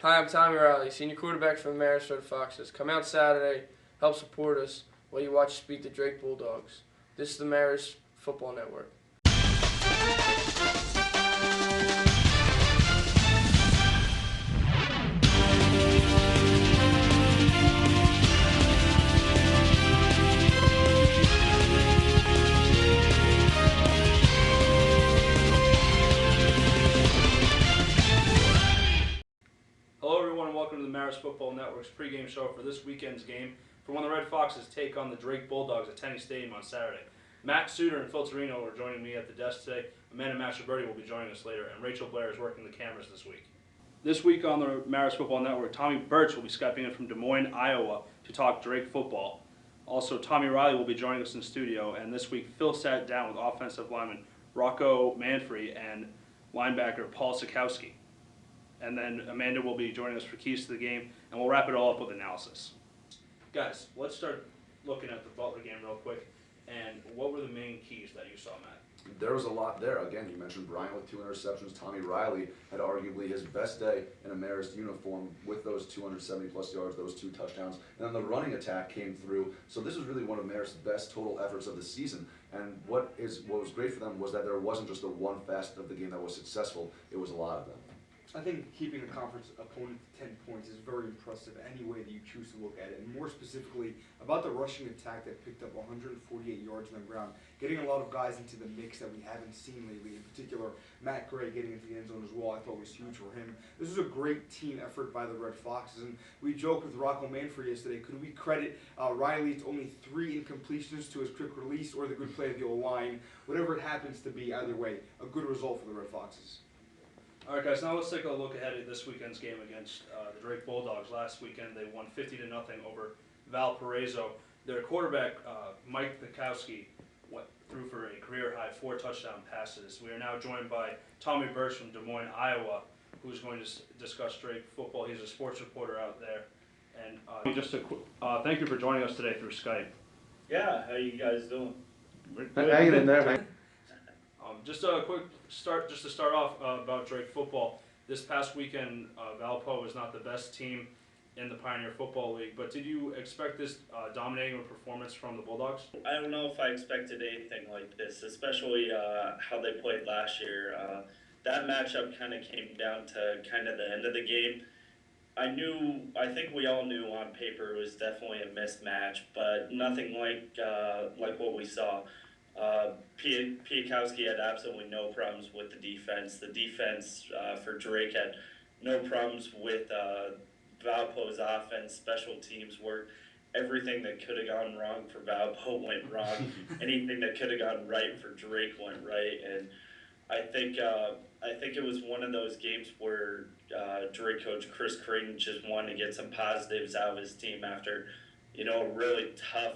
Hi, I'm Tommy Riley, senior quarterback for the Marist Red Foxes. Come out Saturday, help support us while you watch us beat the Drake Bulldogs. This is the Marist Football Network. Hello everyone and welcome to the Marist Football Network's pregame show for this weekend's game for when the Red Foxes take on the Drake Bulldogs at Tenney Stadium on Saturday. Matt Suter and Phil Torino are joining me at the desk today. Amanda Mastroberti will be joining us later, and Rachel Blair is working the cameras this week. This week on the Marist Football Network, Tommy Birch will be Skyping in from Des Moines, Iowa to talk Drake football. Also, Tommy Riley will be joining us in studio, and this week Phil sat down with offensive lineman Rocco Manfrey and linebacker Paul Sikowski. And then Amanda will be joining us for keys to the game, and we'll wrap it all up with analysis. Guys, let's start looking at the Butler game real quick. And what were the main keys that you saw, Matt? There was a lot there. Again, you mentioned Bryant with 2 interceptions. Tommy Riley had arguably his best day in a Marist uniform with those 270-plus yards, those 2 touchdowns. And then the running attack came through. So this was really one of Marist's best total efforts of the season. And what was great for them was that there wasn't just the one facet of the game that was successful. It was a lot of them. I think keeping a conference opponent to 10 points is very impressive any way that you choose to look at it. And more specifically, about the rushing attack that picked up 148 yards on the ground, getting a lot of guys into the mix that we haven't seen lately. In particular, Matt Gray getting into the end zone as well, I thought was huge for him. This was a great team effort by the Red Foxes. And we joked with Rocco Manfrey yesterday, could we credit Riley's only 3 incompletions to his quick release or the good play of the O-line? Whatever it happens to be, either way, a good result for the Red Foxes. All right, guys, now let's take a look ahead at this weekend's game against the Drake Bulldogs. Last weekend, they won 50-0 over Valparaiso. Their quarterback, Mike Pikowski, threw for a career-high 4 touchdown passes. We are now joined by Tommy Birch from Des Moines, Iowa, who's going to discuss Drake football. He's a sports reporter out there. And thank you for joining us today through Skype. Yeah, how you guys doing? Hanging in there. Just a quick start, just to start off about Drake football. This past weekend, Valpo was not the best team in the Pioneer Football League, but did you expect this dominating performance from the Bulldogs? I don't know if I expected anything like this, especially how they played last year. That matchup kind of came down to kind of the end of the game. I think we all knew on paper it was definitely a mismatch, but nothing like what we saw. Piakowski had absolutely no problems with the defense. The defense for Drake had no problems with Valpo's offense. Special teams work. Everything that could have gone wrong for Valpo went wrong. Anything that could have gone right for Drake went right. And I think it was one of those games where Drake coach Chris Creighton just wanted to get some positives out of his team after a really tough,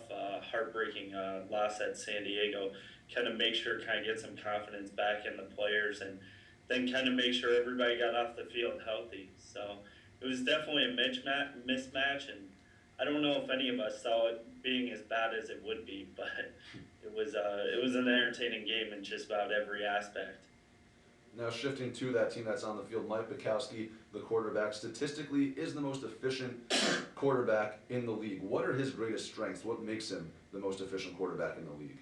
heartbreaking loss at San Diego, kind of make sure, get some confidence back in the players, and then kind of make sure everybody got off the field healthy. So it was definitely a mismatch, and I don't know if any of us saw it being as bad as it would be, but it was an entertaining game in just about every aspect. Now shifting to that team that's on the field, Mike Pikowski, the quarterback, statistically is the most efficient quarterback in the league. What are his greatest strengths? What makes him the most efficient quarterback in the league?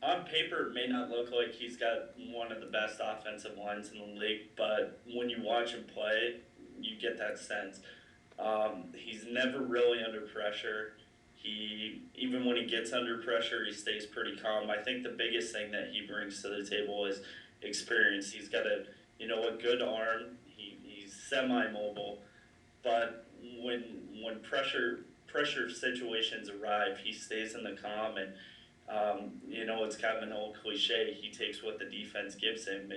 On paper, it may not look like he's got one of the best offensive lines in the league, but when you watch him play, you get that sense. He's never really under pressure. Even when he gets under pressure, he stays pretty calm. I think the biggest thing that he brings to the table is experience. He's got a good arm. He's semi-mobile, but when pressure situations arrive, he stays in the calm, and it's kind of an old cliche. He takes what the defense gives him.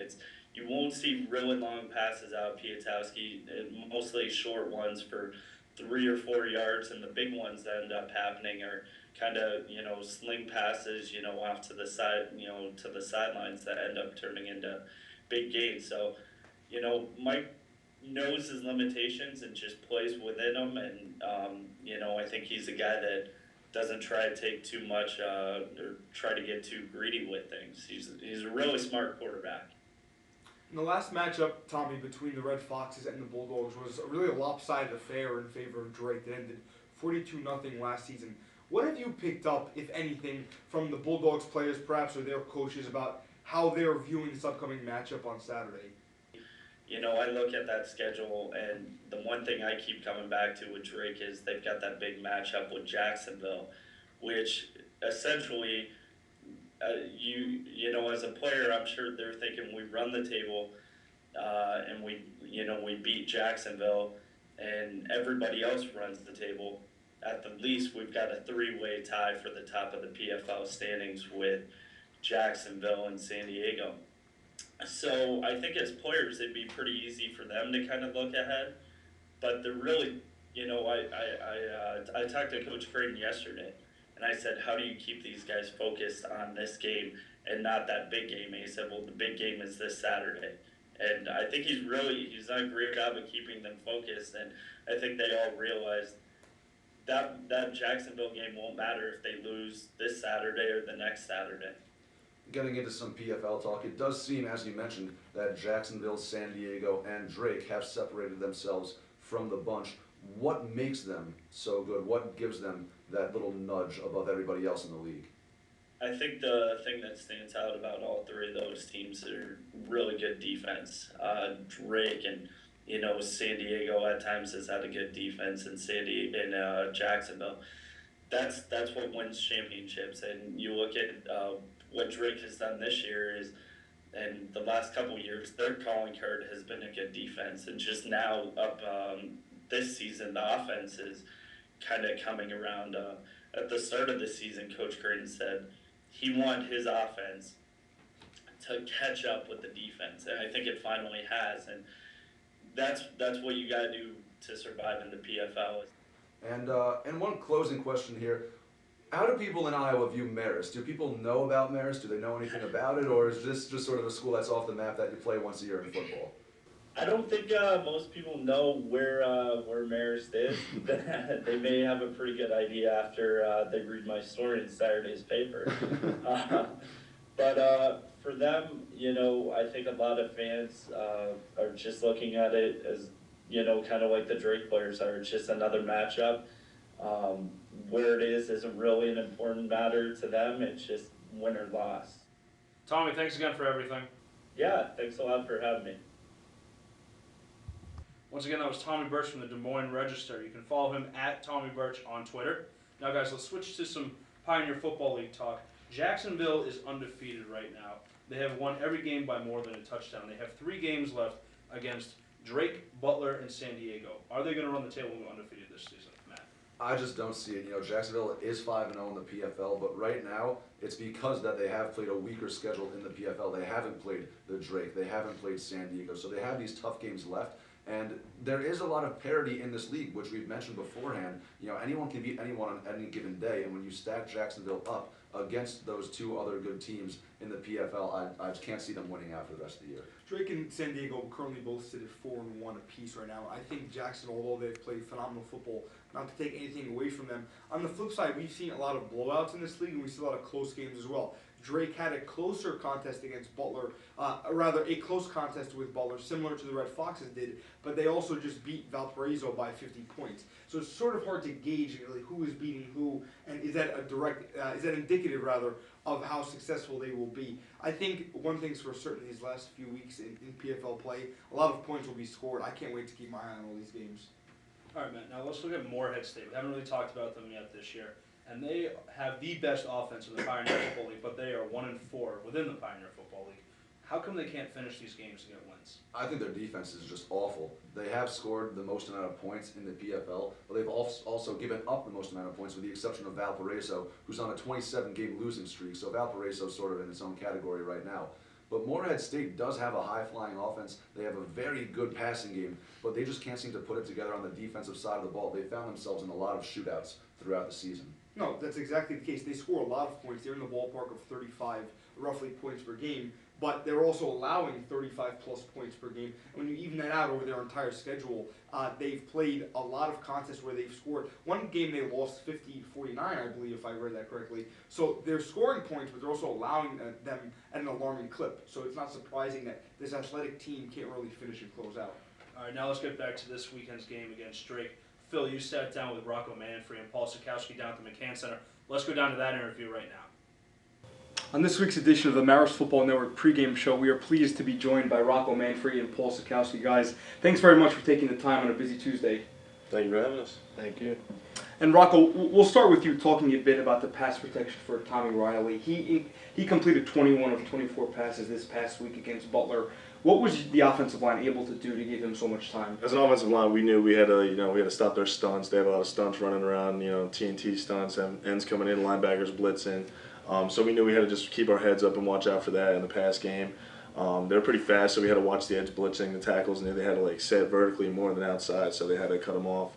You won't see really long passes out of Piatowski, mostly short ones for 3 or 4 yards, and the big ones that end up happening are kind of sling passes off to the side, to the sidelines that end up turning into big gains. So Mike knows his limitations and just plays within them, and I think he's a guy that doesn't try to take too much or try to get too greedy with things. He's a really smart quarterback. In the last matchup, Tommy, between the Red Foxes and the Bulldogs was really a lopsided affair in favor of Drake that ended 42-0 last season. What have you picked up, if anything, from the Bulldogs players perhaps or their coaches about how they're viewing this upcoming matchup on Saturday? You know, I look at that schedule, and the one thing I keep coming back to with Drake is they've got that big matchup with Jacksonville, which essentially, you know, as a player, I'm sure they're thinking we run the table, and we beat Jacksonville, and everybody else runs the table. At the least, we've got a three-way tie for the top of the PFL standings with Jacksonville and San Diego. So I think as players, it'd be pretty easy for them to kind of look ahead, but they're really, you know, I talked to Coach Creighton yesterday, and I said, how do you keep these guys focused on this game and not that big game? And he said, well, the big game is this Saturday. And I think he's done a great job of keeping them focused, and I think they all realize that Jacksonville game won't matter if they lose this Saturday or the next Saturday. Getting into some PFL talk, it does seem, as you mentioned, that Jacksonville, San Diego, and Drake have separated themselves from the bunch. What makes them so good? What gives them that little nudge above everybody else in the league? I think the thing that stands out about all three of those teams are really good defense. Drake and San Diego at times has had a good defense, and Jacksonville. That's what wins championships. And you look at what Drake has done this year and the last couple of years, their calling card has been a good defense, and just now up this season, the offense is kind of coming around. At the start of the season, Coach Creighton said he wanted his offense to catch up with the defense, and I think it finally has. And that's what you got to do to survive in the PFL. And one closing question here. How do people in Iowa view Marist? Do people know about Marist? Do they know anything about it? Or is this just sort of a school that's off the map that you play once a year in football? I don't think most people know where Marist is. They may have a pretty good idea after they read my story in Saturday's paper. But for them, I think a lot of fans are just looking at it as, kind of like the Drake players are. It's just another matchup. Where it is isn't really an important matter to them. It's just win or loss. Tommy, thanks again for everything. Yeah, thanks a lot for having me. Once again, that was Tommy Birch from the Des Moines Register. You can follow him at Tommy Birch on Twitter. Now, guys, let's switch to some Pioneer Football League talk. Jacksonville is undefeated right now. They have won every game by more than a touchdown. They have 3 games left against Drake, Butler, and San Diego. Are they going to run the table and go undefeated this season, Matt? I just don't see it. Jacksonville is 5-0 in the PFL, but right now it's because that they have played a weaker schedule in the PFL. They haven't played the Drake. They haven't played San Diego. So they have these tough games left. And there is a lot of parity in this league, which we've mentioned beforehand. Anyone can beat anyone on any given day, and when you stack Jacksonville up against those 2 other good teams in the PFL, I just can't see them winning out for the rest of the year. Drake and San Diego currently both sit at 4-1 apiece right now. I think Jackson, although they've played phenomenal football, not to take anything away from them. On the flip side, we've seen a lot of blowouts in this league, and we see a lot of close games as well. Drake had a closer contest against Butler, a close contest with Butler, similar to the Red Foxes did, but they also just beat Valparaiso by 50 points. So it's sort of hard to gauge really who is beating who, and is that indicative rather of how successful they will be. I think one thing's for certain these last few weeks in PFL play, a lot of points will be scored. I can't wait to keep my eye on all these games. All right, Matt. Now let's look at Morehead State. We haven't really talked about them yet this year. And they have the best offense in the Pioneer Football League, but they are 1-4 within the Pioneer Football League. How come they can't finish these games to get wins? I think their defense is just awful. They have scored the most amount of points in the PFL, but they've also given up the most amount of points with the exception of Valparaiso, who's on a 27-game losing streak. So Valparaiso's sort of in its own category right now. But Morehead State does have a high-flying offense. They have a very good passing game, but they just can't seem to put it together on the defensive side of the ball. They found themselves in a lot of shootouts throughout the season. No, that's exactly the case. They score a lot of points. They're in the ballpark of 35, roughly, points per game. but they're also allowing 35-plus points per game. And when you even that out over their entire schedule, they've played a lot of contests where they've scored. One game they lost 50-49, I believe, if I read that correctly. So they're scoring points, but they're also allowing them at an alarming clip. So it's not surprising that this athletic team can't really finish and close out. All right, now let's get back to this weekend's game against Drake. Phil, you sat down with Rocco Manfrey and Paul Sikowski down at the McCann Center. Let's go down to that interview right now. On this week's edition of the Marist Football Network pregame show, we are pleased to be joined by Rocco Manfrey and Paul Sikowski. Guys, thanks very much for taking the time on a busy Tuesday. Thank you for having us. Thank you. And Rocco, we'll start with you talking a bit about the pass protection for Tommy Riley. He completed 21 of 24 passes this past week against Butler. What was the offensive line able to do to give him so much time? As an offensive line, we knew we had to stop their stunts. They have a lot of stunts running around, TNT stunts, and ends coming in, linebackers blitzing. So we knew we had to just keep our heads up and watch out for that in the pass game. They're pretty fast, so we had to watch the edge blitzing, the tackles, and they had to set vertically more than outside, so they had to cut them off.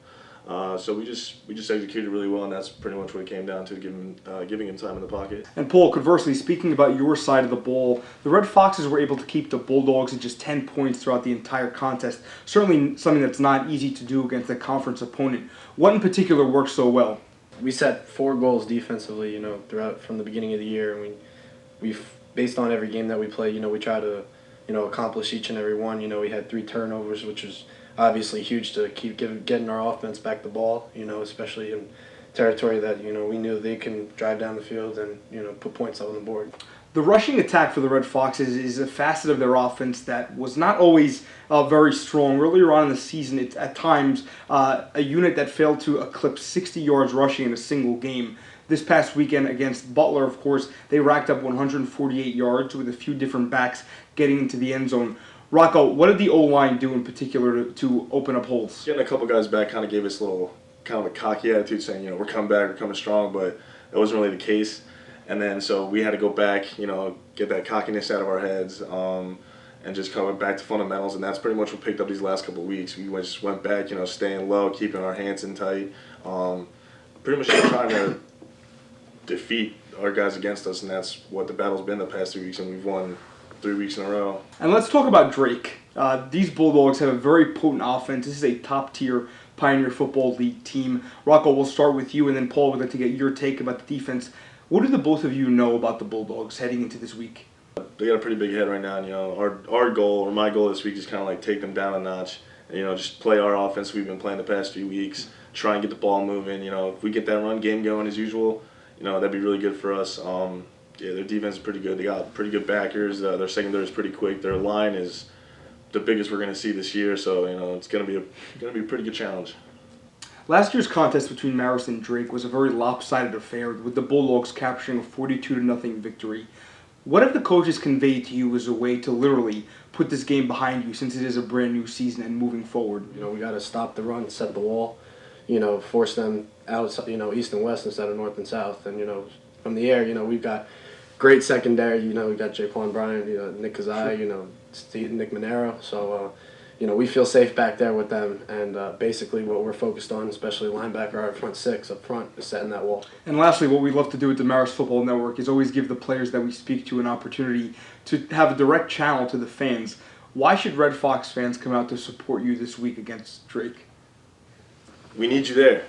So we just executed really well, and that's pretty much what it came down to, giving him time in the pocket. And Paul, conversely, speaking about your side of the ball, the Red Foxes were able to keep the Bulldogs at just 10 points throughout the entire contest. Certainly something that's not easy to do against a conference opponent. What in particular worked so well? We set 4 goals defensively, throughout from the beginning of the year, and we've based on every game that we play, we try to, accomplish each and every one. We had 3 turnovers, which was obviously huge to keep getting our offense back the ball, especially in territory that, we knew they can drive down the field and, put points up on the board. The rushing attack for the Red Foxes is a facet of their offense that was not always very strong. Earlier on in the season, it's at times a unit that failed to eclipse 60 yards rushing in a single game. This past weekend against Butler, of course, they racked up 148 yards with a few different backs getting into the end zone. Rocco, what did the O-line do in particular to open up holes? Getting a couple guys back kind of gave us kind of a cocky attitude, saying, we're coming back, we're coming strong, but it wasn't really the case. And then so we had to go back, get that cockiness out of our heads, and just come back to fundamentals. And that's pretty much what picked up these last couple of weeks. We just went back, staying low, keeping our hands in tight, pretty much just trying to defeat our guys against us. And that's what the battle's been the past 3 weeks, and we've won 3 weeks in a row. And let's talk about Drake. These Bulldogs have a very potent offense. This is a top-tier Pioneer Football League team. Rocco, we'll start with you, and then Paul, we'd like to get your take about the defense. What do the both of you know about the Bulldogs heading into this week? They got a pretty big head right now. And, our goal, or my goal this week, is kind of take them down a notch. And, just play our offense we've been playing the past few weeks. Try and get the ball moving. If we get that run game going as usual, that'd be really good for us. Their defense is pretty good. They got pretty good backers. Their secondary is pretty quick. Their line is the biggest we're going to see this year. So it's going to be a pretty good challenge. Last year's contest between Marist and Drake was a very lopsided affair, with the Bulldogs capturing a 42-0 victory. What have the coaches conveyed to you as a way to literally put this game behind you, since it is a brand new season and moving forward? We got to stop the run, set the wall, force them out, east and west instead of north and south. And, from the air, we've got great secondary. We've got Jaquan Bryant, Nick Kazai, Nick Monero. So, we feel safe back there with them, and basically what we're focused on, especially linebacker, our front 6 up front, is setting that wall. And lastly, what we love to do at the Marist Football Network is always give the players that we speak to an opportunity to have a direct channel to the fans. Why should Red Fox fans come out to support you this week against Drake? We need you there.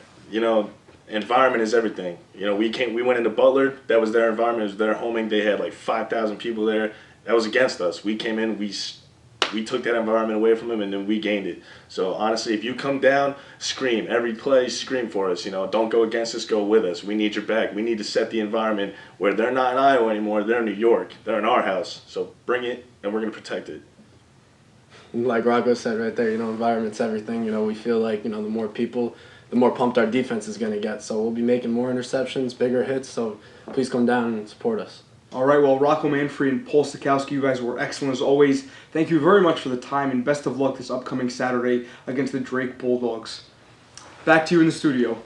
Environment is everything. We went into Butler. That was their environment. It was their homing. They had 5,000 people there. That was against us. We came in. We took that environment away from them, and then we gained it. So honestly, if you come down, scream. Every play, scream for us. Don't go against us, go with us. We need your back. We need to set the environment where they're not in Iowa anymore. They're in New York. They're in our house. So bring it, and we're going to protect it. Like Rocco said right there, environment's everything. We feel like, the more people, the more pumped our defense is going to get. So we'll be making more interceptions, bigger hits. So please come down and support us. All right, well, Rocco Manfrey and Paul Sikowski, you guys were excellent as always. Thank you very much for the time, and best of luck this upcoming Saturday against the Drake Bulldogs. Back to you in the studio.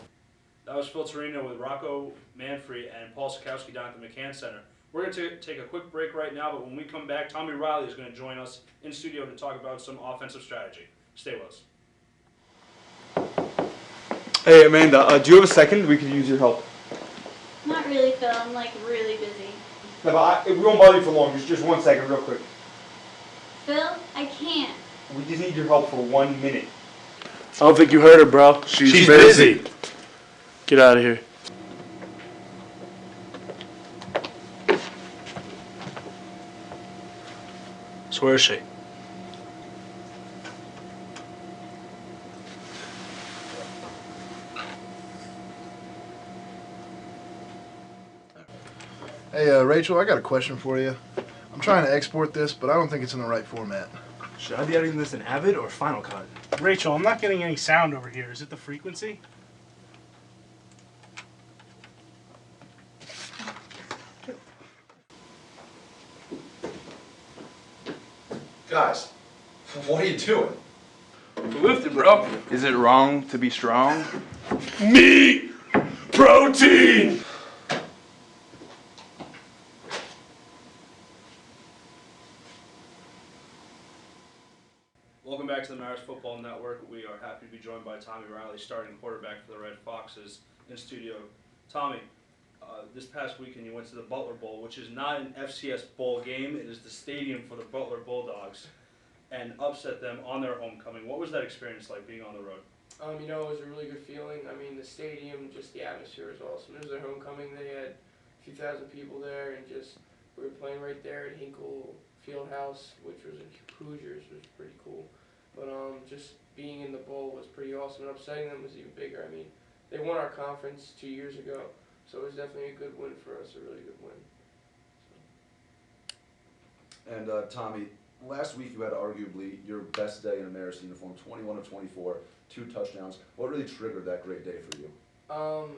That was Phil Torino with Rocco Manfrey and Paul Sikowski down at the McCann Center. We're going to take a quick break right now, but when we come back, Tommy Riley is going to join us in studio to talk about some offensive strategy. Stay with us. Hey, Amanda, do you have a second? We could use your help. Not really, Phil. I'm really busy. No, but we won't bother you for long. Just 1 second, real quick. Phil, I can't. We just need your help for 1 minute. I don't think you heard her, bro. She's busy. Get out of here. So where is she? Hey, Rachel, I got a question for you. I'm trying to export this, but I don't think it's in the right format. Should I be editing this in Avid or Final Cut? Rachel, I'm not getting any sound over here. Is it the frequency? Guys, what are you doing? Lifting, bro. Is it wrong to be strong? Meat! Protein! Welcome back to the Maris Football Network. We are happy to be joined by Tommy Riley, starting quarterback for the Red Foxes in studio. Tommy, this past weekend you went to the Butler Bowl, which is not an FCS bowl game. It is the stadium for the Butler Bulldogs, and upset them on their homecoming. What was that experience like, being on the road? You know, it was a really good feeling. I mean, the stadium, just the atmosphere was awesome. It was their homecoming. They had a few thousand people there, and just we were playing right there at Hinkle Fieldhouse, which was in Hoosiers, was pretty cool. But just being in the bowl was pretty awesome, and upsetting them was even bigger. I mean, they won our conference 2 years ago, so it was definitely a good win for us, a really good win. And Tommy, last week you had arguably your best day in a Maris uniform, 21 of 24, 2 touchdowns. What really triggered that great day for you?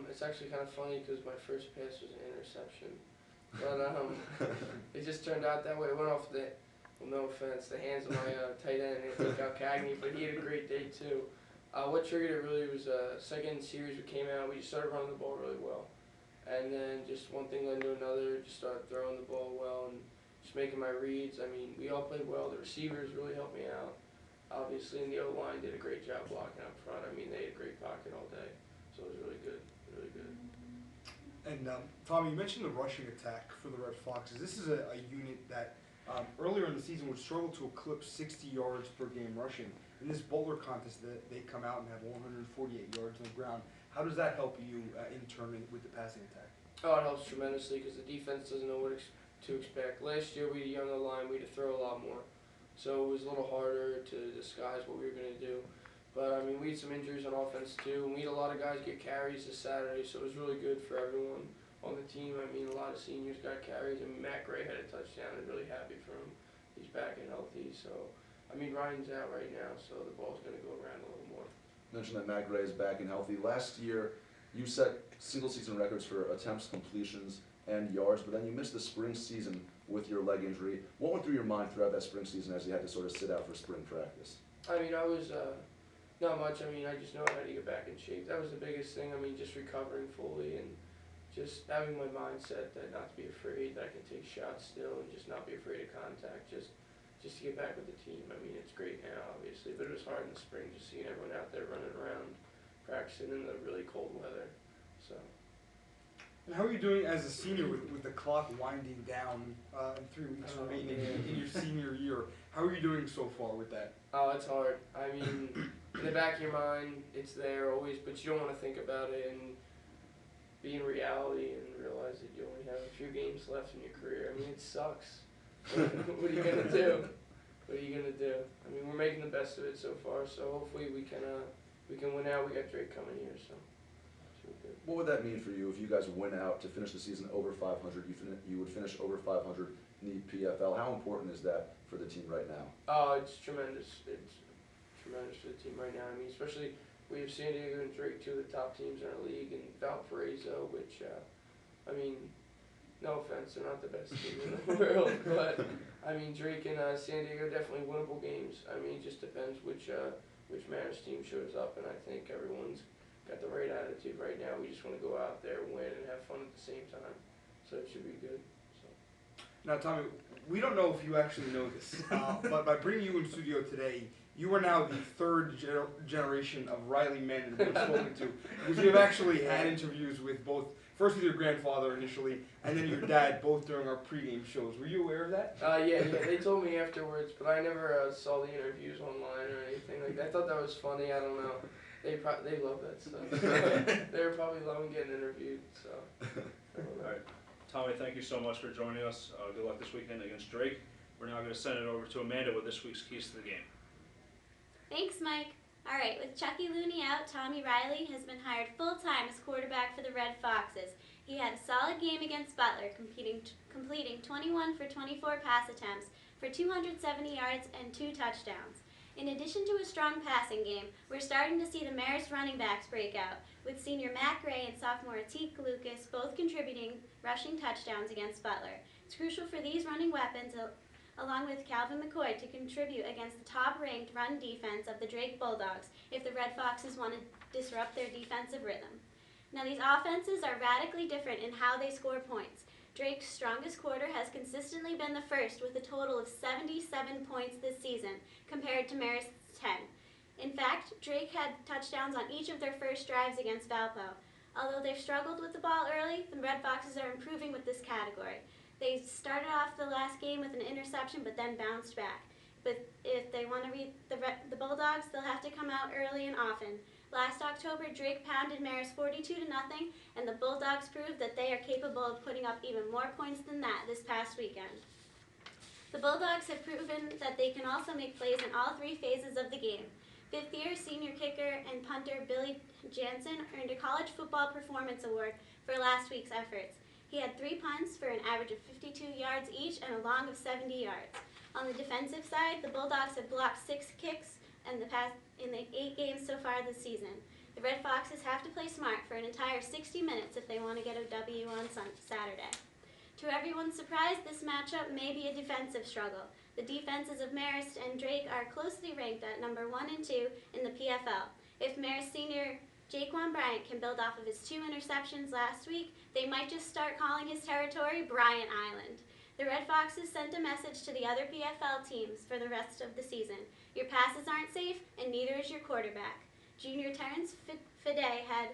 It's actually kind of funny because my first pass was an interception, but it just turned out that way. It went off the, well, no offense, the hands of my tight end, and it took out Cagney, but he had a great day too. What triggered it really was second series we came out, we just started running the ball really well. And then just one thing led to another, just started throwing the ball well and just making my reads. I mean, we all played well. The receivers really helped me out, obviously, and the O-line did a great job blocking up front. I mean, they had a great pocket all day, so it was really good, really good. And Tommy, you mentioned the rushing attack for the Red Foxes. This is a unit that earlier in the season would struggle to eclipse 60 yards per game rushing. In this Butler contest, they come out and have 148 yards on the ground. How does that help you in turn with the passing attack? Oh, it helps tremendously because the defense doesn't know what to expect. Last year we had a younger line, we had to throw a lot more. So it was a little harder to disguise what we were going to do. But, I mean, we had some injuries on offense too, and we had a lot of guys get carries this Saturday, so it was really good for everyone on the team. I mean, a lot of seniors got carries, and Matt Gray had a touchdown. I'm really happy for him. He's back and healthy, so, I mean, Ryan's out right now, so the ball's going to go around a little more. You mentioned that Matt Gray is back and healthy. Last year, you set single-season records for attempts, completions, and yards, but then you missed the spring season with your leg injury. What went through your mind throughout that spring season as you had to sort of sit out for spring practice? I mean, I was, not much. I mean, I just know I had to get back in shape. That was the biggest thing. I mean, just recovering fully and just having my mindset that not to be afraid, that I can take shots still and just not be afraid of contact, just to get back with the team. I mean, it's great now, obviously, but it was hard in the spring just seeing everyone out there running around, practicing in the really cold weather. So. And how are you doing as a senior with the clock winding down and 3 weeks remaining in your senior year? How are you doing so far with that? Oh, it's hard. I mean, in the back of your mind, it's there always, but you don't want to think about it and be in reality and realize that you only have a few games left in your career. I mean, it sucks. What are you going to do? What are you going to do? I mean, we're making the best of it so far, so hopefully we can win out. We got Drake coming here, so. What would that mean for you if you guys went out to finish the season over 500? You would finish over 500 in the PFL. How important is that for the team right now? Oh, it's tremendous. It's tremendous for the team right now. I mean, especially we have San Diego and Drake, 2 of the top teams in our league, and Valparaiso, which, I mean, no offense, they're not the best team in the world, but I mean, Drake and San Diego definitely winnable games. I mean, it just depends which Maris team shows up, and I think everyone's got the right attitude right now. We just want to go out there, win, and have fun at the same time. So it should be good. So. Now, Tommy, we don't know if you actually know this, but by bringing you in studio today, You are now the third generation of Riley men that we've spoken to, because we have actually had interviews with both, first with your grandfather initially, and then your dad, both during our pregame shows. Were you aware of that? Yeah, they told me afterwards, but I never saw the interviews online or anything like that. I thought that was funny. I don't know. They love that stuff. They were probably loving getting interviewed. So. All right, Tommy, thank you so much for joining us. Good luck this weekend against Drake. We're now going to send it over to Amanda with this week's keys to the game. Thanks, Mike. All right, with Chucky Looney out, Tommy Riley has been hired full-time as quarterback for the Red Foxes. He had a solid game against Butler, completing 21 for 24 pass attempts for 270 yards and 2 touchdowns. In addition to a strong passing game, we're starting to see the Marist running backs break out, with senior Matt Gray and sophomore Atik Lucas both contributing rushing touchdowns against Butler. It's crucial for these running weapons, along with Calvin McCoy, to contribute against the top-ranked run defense of the Drake Bulldogs if the Red Foxes want to disrupt their defensive rhythm. Now, these offenses are radically different in how they score points. Drake's strongest quarter has consistently been the first, with a total of 77 points this season, compared to Marist's 10. In fact, Drake had touchdowns on each of their first drives against Valpo. Although they've struggled with the ball early, the Red Foxes are improving with this category. They started off the last game with an interception, but then bounced back. But if they want to beat the Bulldogs, they'll have to come out early and often. Last October, Drake pounded Marist 42-0, and the Bulldogs proved that they are capable of putting up even more points than that this past weekend. The Bulldogs have proven that they can also make plays in all 3 phases of the game. Fifth-year senior kicker and punter Billy Jansen earned a College Football Performance Award for last week's efforts. He had 3 punts for an average of 52 yards each and a long of 70 yards. On the defensive side, the Bulldogs have blocked 6 kicks in the 8 games so far this season. The Red Foxes have to play smart for an entire 60 minutes if they want to get a W on Saturday. To everyone's surprise, this matchup may be a defensive struggle. The defenses of Marist and Drake are closely ranked at number 1 and 2 in the PFL. If Marist senior Jaquan Bryant can build off of his 2 interceptions last week, they might just start calling his territory Bryant Island. The Red Foxes sent a message to the other PFL teams for the rest of the season. Your passes aren't safe, and neither is your quarterback. Junior Terrence Fide had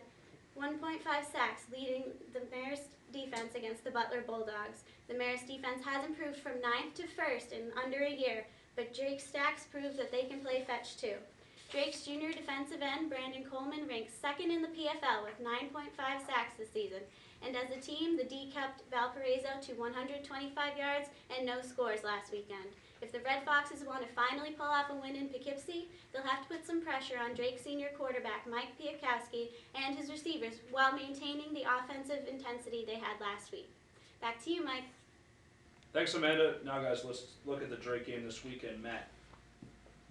1.5 sacks, leading the Marist defense against the Butler Bulldogs. The Marist defense has improved from 9th to 1st in under a year, but Drake's stacks prove that they can play fetch too. Drake's junior defensive end, Brandon Coleman, ranks 2nd in the PFL with 9.5 sacks this season. And as a team, the D kept Valparaiso to 125 yards and no scores last weekend. If the Red Foxes want to finally pull off a win in Poughkeepsie, they'll have to put some pressure on Drake's senior quarterback, Mike Piakowski, and his receivers while maintaining the offensive intensity they had last week. Back to you, Mike. Thanks, Amanda. Now, guys, let's look at the Drake game this weekend. Matt,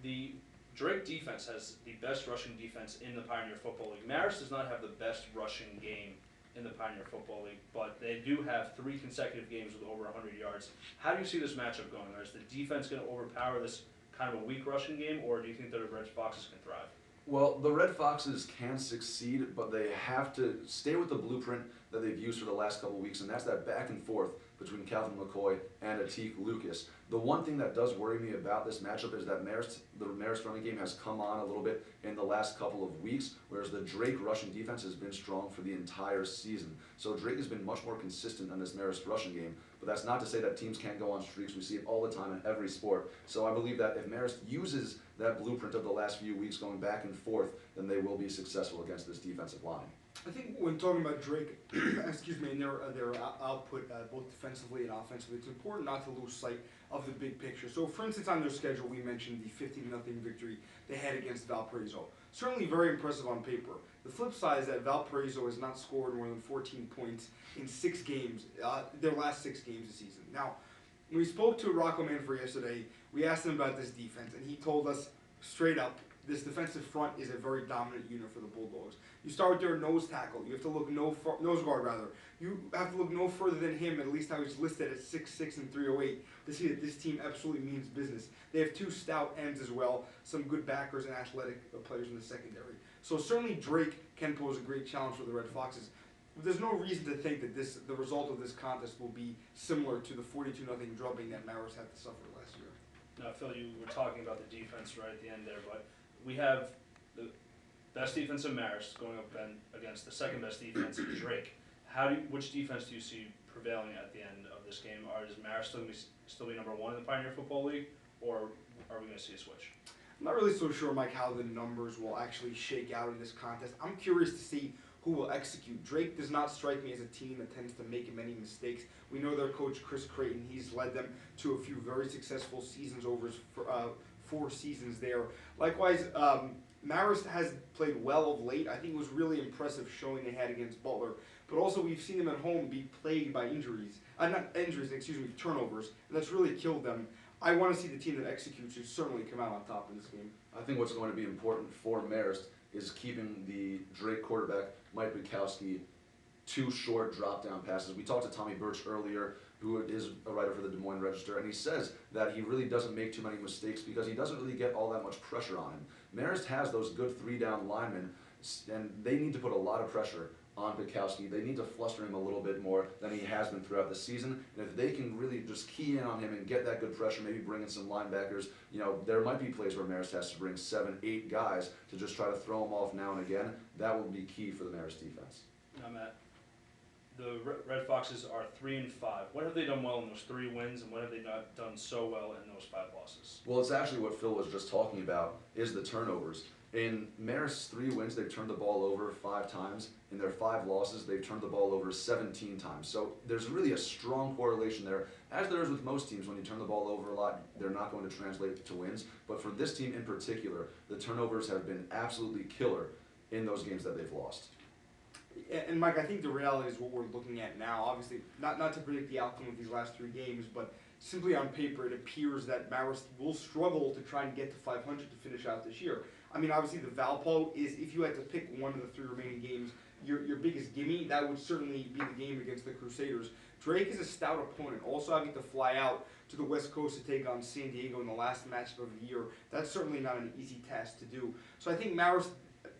the Drake defense has the best rushing defense in the Pioneer Football League. Marist does not have the best rushing game in the Pioneer Football League, but they do have 3 consecutive games with over 100 yards. How do you see this matchup going? Is the defense going to overpower this kind of a weak rushing game, or do you think that the Red Foxes can thrive? Well, the Red Foxes can succeed, but they have to stay with the blueprint that they've used for the last couple of weeks, and that's that back and forth between Calvin McCoy and Atik Lucas. The one thing that does worry me about this matchup is that the Marist running game has come on a little bit in the last couple of weeks, whereas the Drake rushing defense has been strong for the entire season. So Drake has been much more consistent than this Marist rushing game, but that's not to say that teams can't go on streaks. We see it all the time in every sport. So I believe that if Marist uses that blueprint of the last few weeks going back and forth, then they will be successful against this defensive line. I think when talking about Drake, excuse me, and their output both defensively and offensively, it's important not to lose sight of the big picture. So, for instance, on their schedule, we mentioned the 50-0 victory they had against Valparaiso. Certainly very impressive on paper. The flip side is that Valparaiso has not scored more than 14 points in 6 games, their last 6 games this season. Now, when we spoke to Rocco Manfred yesterday, we asked him about this defense, and he told us straight up, this defensive front is a very dominant unit for the Bulldogs. You start with their nose tackle. You have to look nose guard rather. You have to look no further than him, at least how he's listed at 6'6" and 308, to see that this team absolutely means business. They have 2 stout ends as well, some good backers and athletic players in the secondary. So certainly Drake can pose a great challenge for the Red Foxes. But there's no reason to think that the result of this contest will be similar to the 42-0 drubbing that Marist had to suffer last year. Now, Phil, you were talking about the defense right at the end there, but we have the best defense in Marist going up against the second best defense in Drake. Which defense do you see prevailing at the end of this game? Is Marist still be number one in the Pioneer Football League, or are we going to see a switch? I'm not really so sure, Mike, how the numbers will actually shake out in this contest. I'm curious to see who will execute. Drake does not strike me as a team that tends to make many mistakes. We know their coach, Chris Creighton, he's led them to a few very successful seasons over his 4 seasons there. Likewise, Marist has played well of late. I think it was really impressive showing they had against Butler. But also, we've seen them at home be plagued by turnovers, and that's really killed them. I want to see the team that executes should certainly come out on top in this game. I think what's going to be important for Marist is keeping the Drake quarterback, Mike Bukowski, 2 short drop-down passes. We talked to Tommy Birch earlier, who is a writer for the Des Moines Register, and he says that he really doesn't make too many mistakes because he doesn't really get all that much pressure on him. Marist has those good 3-down linemen, and they need to put a lot of pressure on Bukowski. They need to fluster him a little bit more than he has been throughout the season. And if they can really just key in on him and get that good pressure, maybe bring in some linebackers, there might be plays where Marist has to bring 7, 8 guys to just try to throw him off now and again. That will be key for the Marist defense. Now, Matt, the Red Foxes are 3-5. What have they done well in those 3 wins, and what have they not done so well in those 5 losses? Well, it's actually what Phil was just talking about, is the turnovers. In Marist's 3 wins, they've turned the ball over 5 times. In their 5 losses, they've turned the ball over 17 times. So there's really a strong correlation there. As there is with most teams, when you turn the ball over a lot, they're not going to translate to wins. But for this team in particular, the turnovers have been absolutely killer in those games that they've lost. And Mike, I think the reality is what we're looking at now. Obviously, not to predict the outcome of these last 3 games, but simply on paper, it appears that Marist will struggle to try and get to 500 to finish out this year. I mean, obviously, the Valpo is, if you had to pick one of the 3 remaining games, your biggest gimme, that would certainly be the game against the Crusaders. Drake is a stout opponent. Also having to fly out to the West Coast to take on San Diego in the last matchup of the year, that's certainly not an easy task to do. So I think Marist,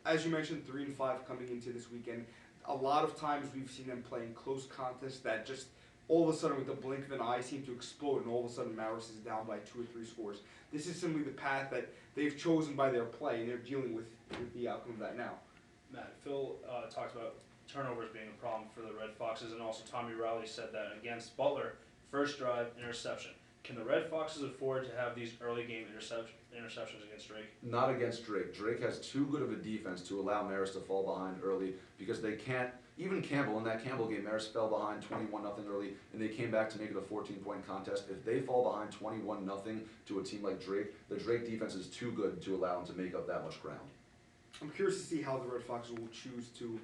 as you mentioned, 3-5 coming into this weekend. A lot of times we've seen them playing close contests that just all of a sudden with the blink of an eye seem to explode, and all of a sudden Marist is down by 2 or 3 scores. This is simply the path that they've chosen by their play, and they're dealing with the outcome of that now. Matt, Phil talked about turnovers being a problem for the Red Foxes, and also Tommy Riley said that against Butler, first drive, interception. Can the Red Foxes afford to have these early game interceptions against Drake? Not against Drake. Drake has too good of a defense to allow Marist to fall behind early because they can't. Even Campbell, in that Campbell game, Marist fell behind 21-0 early, and they came back to make it a 14-point contest. If they fall behind 21-0 to a team like Drake, the Drake defense is too good to allow them to make up that much ground. I'm curious to see how the Red Foxes will choose to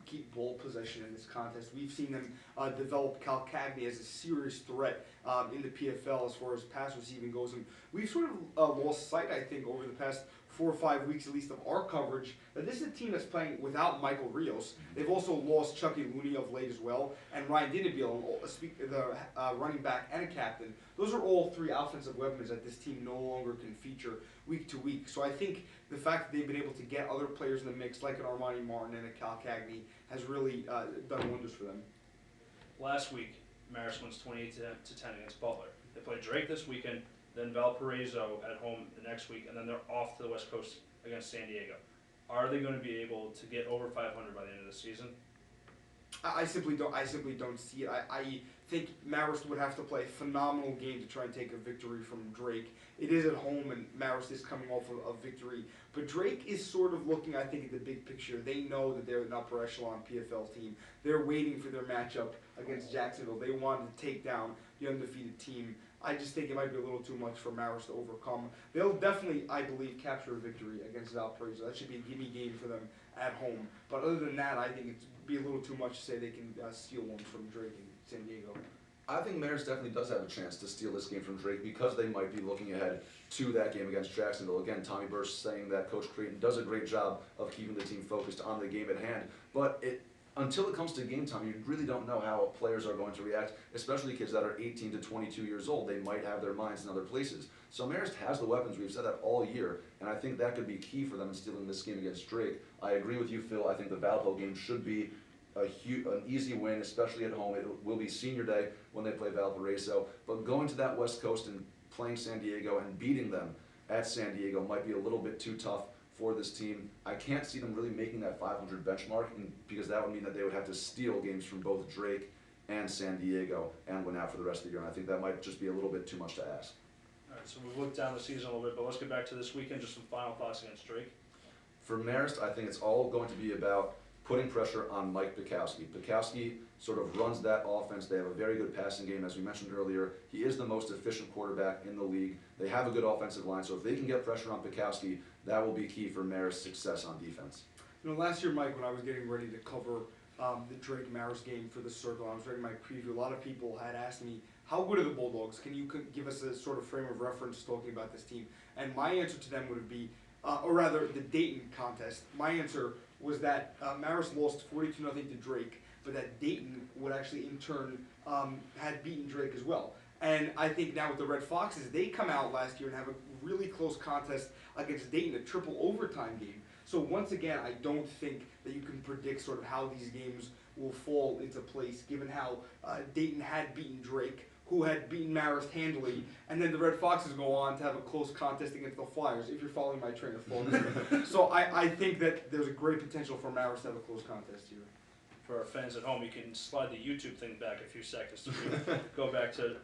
keep ball possession in this contest. We've seen them develop Cal Cagney as a serious threat in the PFL as far as pass receiving goes, and we've sort of lost sight, I think, over the past 4 or 5 weeks at least of our coverage, that this is a team that's playing without Michael Rios. They've also lost Chucky Looney of late as well, and Ryan Dinnebiel, the running back and a captain. Those are all 3 offensive weapons that this team no longer can feature week to week. So I think the fact that they've been able to get other players in the mix, like an Armani Martin and a Cal Cagney, has really done wonders for them. Last week, Marist wins 28-10 against Butler. They play Drake this weekend, then Valparaiso at home the next week, and then they're off to the West Coast against San Diego. Are they going to be able to get over 500 by the end of the season? I simply don't see it. I think Marist would have to play a phenomenal game to try and take a victory from Drake. It is at home, and Marist is coming off of a victory. But Drake is sort of looking, I think, at the big picture. They know that they're an upper echelon PFL team. They're waiting for their matchup against Jacksonville. They wanted to take down the undefeated team. I just think it might be a little too much for Marist to overcome. They'll definitely, I believe, capture a victory against Valparaiso. That should be a gimme game for them at home. But other than that, I think it'd be a little too much to say they can steal one from Drake in San Diego. I think Marist definitely does have a chance to steal this game from Drake because they might be looking ahead to that game against Jacksonville. Again, Tommy Burch saying that Coach Creighton does a great job of keeping the team focused on the game at hand. But until it comes to game time, you really don't know how players are going to react, especially kids that are 18 to 22 years old. They might have their minds in other places. So Marist has the weapons. We've said that all year, and I think that could be key for them in stealing this game against Drake. I agree with you, Phil. I think the Valpo game should be an easy win, especially at home. It will be senior day when they play Valparaiso. But going to that West Coast and playing San Diego and beating them at San Diego might be a little bit too tough for this team. I can't see them really making that 500 benchmark, because that would mean that they would have to steal games from both Drake and San Diego and win out for the rest of the year. And I think that might just be a little bit too much to ask. All right, so we've looked down the season a little bit, but let's get back to this weekend. Just some final thoughts against Drake. For Marist, I think it's all going to be about putting pressure on Mike Bukowski. Bukowski sort of runs that offense. They have a very good passing game, as we mentioned earlier. He is the most efficient quarterback in the league. They have a good offensive line, so if they can get pressure on Bukowski, that will be key for Marist's success on defense. You know, last year, Mike, when I was getting ready to cover the Drake Marist game for the Circle, I was writing my preview. A lot of people had asked me, how good are the Bulldogs? Can you give us a sort of frame of reference talking about this team? And my answer to them would be, or rather, the Dayton contest. My answer was that Marist lost 42-0 to Drake, but that Dayton would actually, in turn, had beaten Drake as well. And I think now with the Red Foxes, they come out last year and have a really close contest against Dayton, a triple overtime game. So once again, I don't think that you can predict sort of how these games will fall into place, given how Dayton had beaten Drake, who had beaten Marist handily, and then the Red Foxes go on to have a close contest against the Flyers, if you're following my train of thought. So I think that there's a great potential for Marist to have a close contest here. For our fans at home, you can slide the YouTube thing back a few seconds to go back to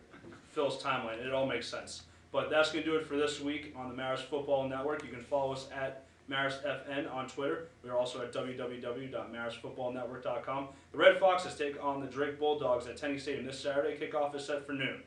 Phil's timeline. It all makes sense. But that's going to do it for this week on the Marist Football Network. You can follow us at MaristFN on Twitter. We are also at www.maristfootballnetwork.com. The Red Foxes take on the Drake Bulldogs at Tenny Stadium this Saturday. Kickoff is set for noon.